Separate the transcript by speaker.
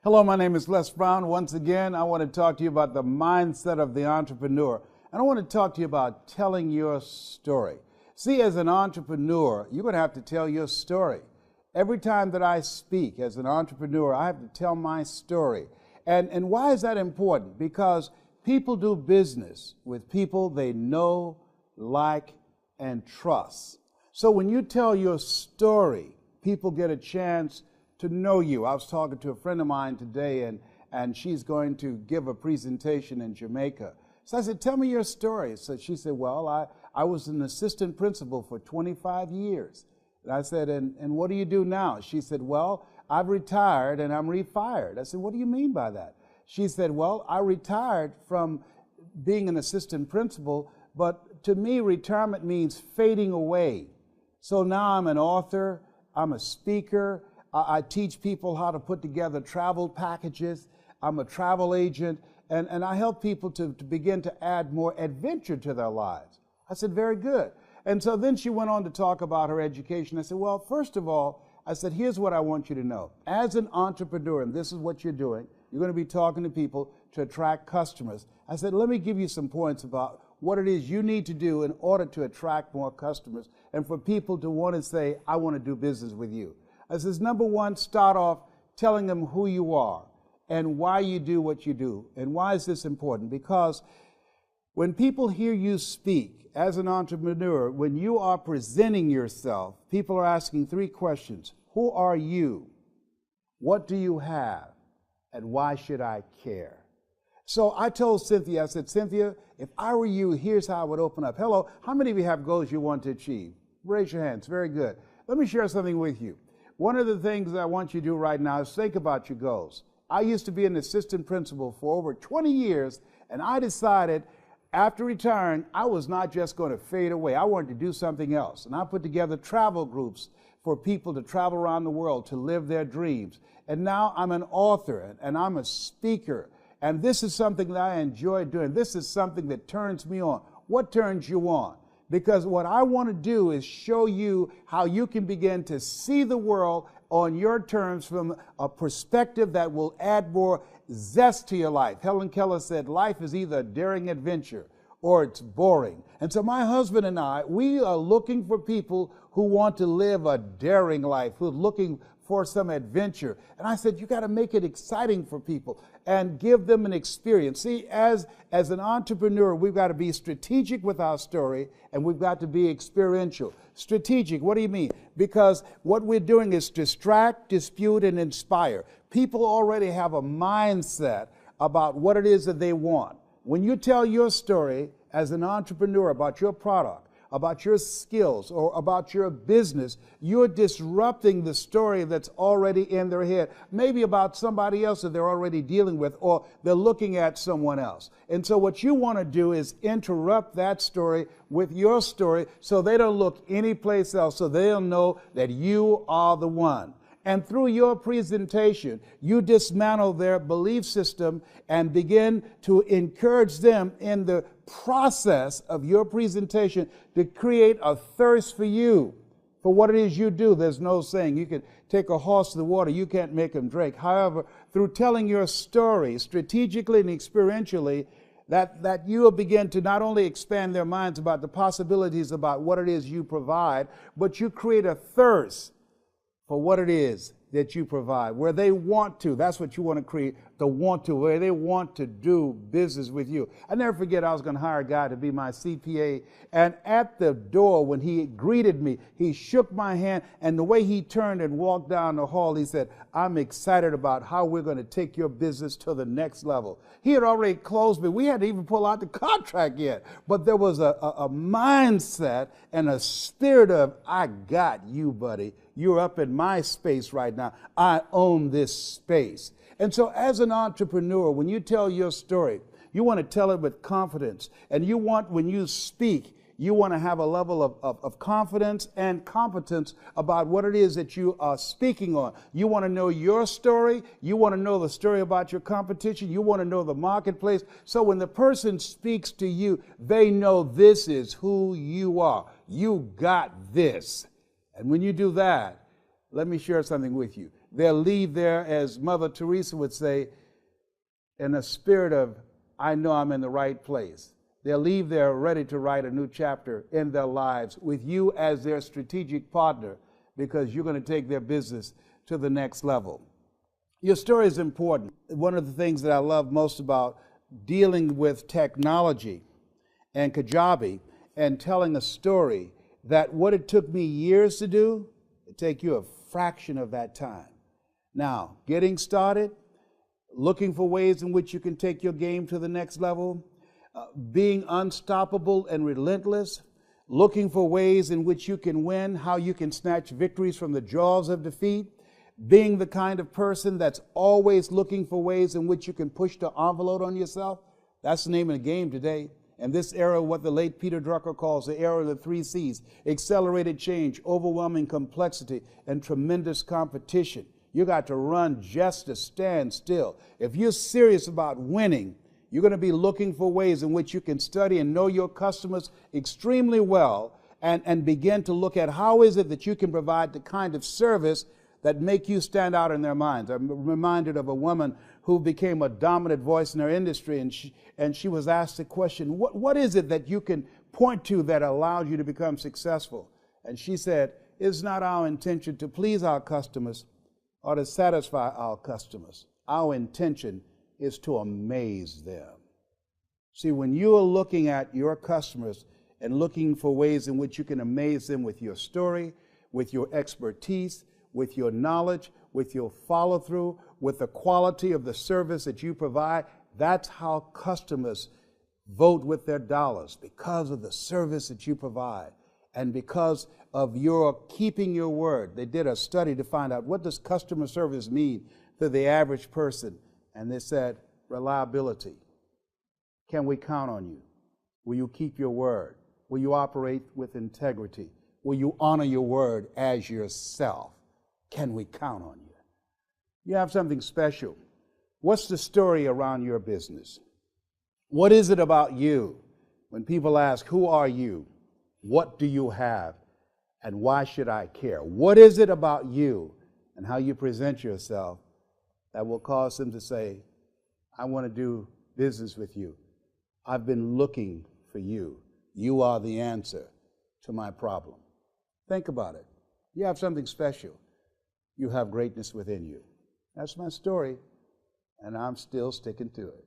Speaker 1: Hello, my name is Les Brown. Once again, I want to talk to you about the mindset of the entrepreneur. And I want to talk to you about telling your story. See, as an entrepreneur, you're going to have to tell your story. Every time that I speak as an entrepreneur, I have to tell my story. And why is that important? Because people do business with people they know, like, and trust. So when you tell your story, people get a chance to know you. I was talking to a friend of mine today, and she's going to give a presentation in Jamaica. So I said, tell me your story. So she said, well, I was an assistant principal for 25 years. And I said, and what do you do now? She said, well, I've retired and I'm refired. I said, what do you mean by that? She said, well, I retired from being an assistant principal, but to me, retirement means fading away. So now I'm an author, I'm a speaker, I teach people how to put together travel packages, I'm a travel agent, and I help people to begin to add more adventure to their lives. I said, very good. And so then she went on to talk about her education. I said, well, first of all, I said, here's what I want you to know. As an entrepreneur, and this is what you're doing, you're going to be talking to people to attract customers. I said, let me give you some points about what it is you need to do in order to attract more customers and for people to want to say, I want to do business with you. I says, number one, start off telling them who you are and why you do what you do. And why is this important? Because when people hear you speak as an entrepreneur, when you are presenting yourself, people are asking three questions. Who are you? What do you have? And why should I care? So I told Cynthia, I said, Cynthia, if I were you, here's how I would open up. Hello, how many of you have goals you want to achieve? Raise your hands. Very good. Let me share something with you. One of the things that I want you to do right now is think about your goals. I used to be an assistant principal for over 20 years, and I decided after retiring, I was not just going to fade away. I wanted to do something else. And I put together travel groups for people to travel around the world to live their dreams. And now I'm an author and I'm a speaker. And this is something that I enjoy doing. This is something that turns me on. What turns you on? Because what I want to do is show you how you can begin to see the world on your terms from a perspective that will add more zest to your life. Helen Keller said, life is either a daring adventure or it's boring. And so my husband and I, we are looking for people who want to live a daring life, who are looking for some adventure. And I said, you got to make it exciting for people and give them an experience. See, as an entrepreneur, we've got to be strategic with our story, and we've got to be experiential. Strategic, what do you mean? Because what we're doing is distract, dispute, and inspire. People already have a mindset about what it is that they want. When you tell your story as an entrepreneur about your product, about your skills, or about your business, you're disrupting the story that's already in their head, maybe about somebody else that they're already dealing with, or they're looking at someone else. And so what you want to do is interrupt that story with your story so they don't look anyplace else, so they'll know that you are the one. And through your presentation, you dismantle their belief system and begin to encourage them in the process of your presentation to create a thirst for you, for what it is you do. There's no saying you can take a horse to the water, you can't make him drink. However, through telling your story strategically and experientially, that you will begin to not only expand their minds about the possibilities about what it is you provide, but you create a thirst for what it is that you provide, where they want to. That's what you want to create, the want to, where they want to do business with you. I never forget, I was going to hire a guy to be my CPA, and at the door when he greeted me, he shook my hand, and the way he turned and walked down the hall, he said, I'm excited about how we're going to take your business to the next level. He had already closed me. We hadn't even pulled out the contract yet, but there was a mindset and a spirit of, I got you, buddy. You're up in my space right now. I own this space. And so as an entrepreneur, when you tell your story, you want to tell it with confidence. And you want, when you speak, you want to have a level of confidence and competence about what it is that you are speaking on. You want to know your story. You want to know the story about your competition. You want to know the marketplace. So when the person speaks to you, they know this is who you are. You got this. And when you do that, let me share something with you. They'll leave there, as Mother Teresa would say, in a spirit of, I know I'm in the right place. They'll leave there ready to write a new chapter in their lives with you as their strategic partner, because you're going to take their business to the next level. Your story is important. One of the things that I love most about dealing with technology and Kajabi and telling a story, that what it took me years to do, it take you a fraction of that time. Now, getting started, looking for ways in which you can take your game to the next level, being unstoppable and relentless, looking for ways in which you can win, how you can snatch victories from the jaws of defeat, being the kind of person that's always looking for ways in which you can push the envelope on yourself. That's the name of the game today. And this era, what the late Peter Drucker calls the era of the 3 C's: accelerated change, overwhelming complexity, and tremendous competition. You got to run just to stand still. If you're serious about winning, you're going to be looking for ways in which you can study and know your customers extremely well, and begin to look at how is it that you can provide the kind of service that make you stand out in their minds. I'm reminded of a woman who became a dominant voice in her industry, and she was asked the question, what is it that you can point to that allowed you to become successful? And she said, it's not our intention to please our customers or to satisfy our customers. Our intention is to amaze them. See, when you are looking at your customers and looking for ways in which you can amaze them with your story, with your expertise, with your knowledge, with your follow-through, with the quality of the service that you provide, that's how customers vote with their dollars, because of the service that you provide and because of your keeping your word. They did a study to find out, what does customer service mean to the average person? And they said, reliability. Can we count on you? Will you keep your word? Will you operate with integrity? Will you honor your word as yourself? Can we count on you? You have something special. What's the story around your business? What is it about you? When people ask, who are you? What do you have? And why should I care? What is it about you and how you present yourself that will cause them to say, I want to do business with you. I've been looking for you. You are the answer to my problem. Think about it. You have something special. You have greatness within you. That's my story, and I'm still sticking to it.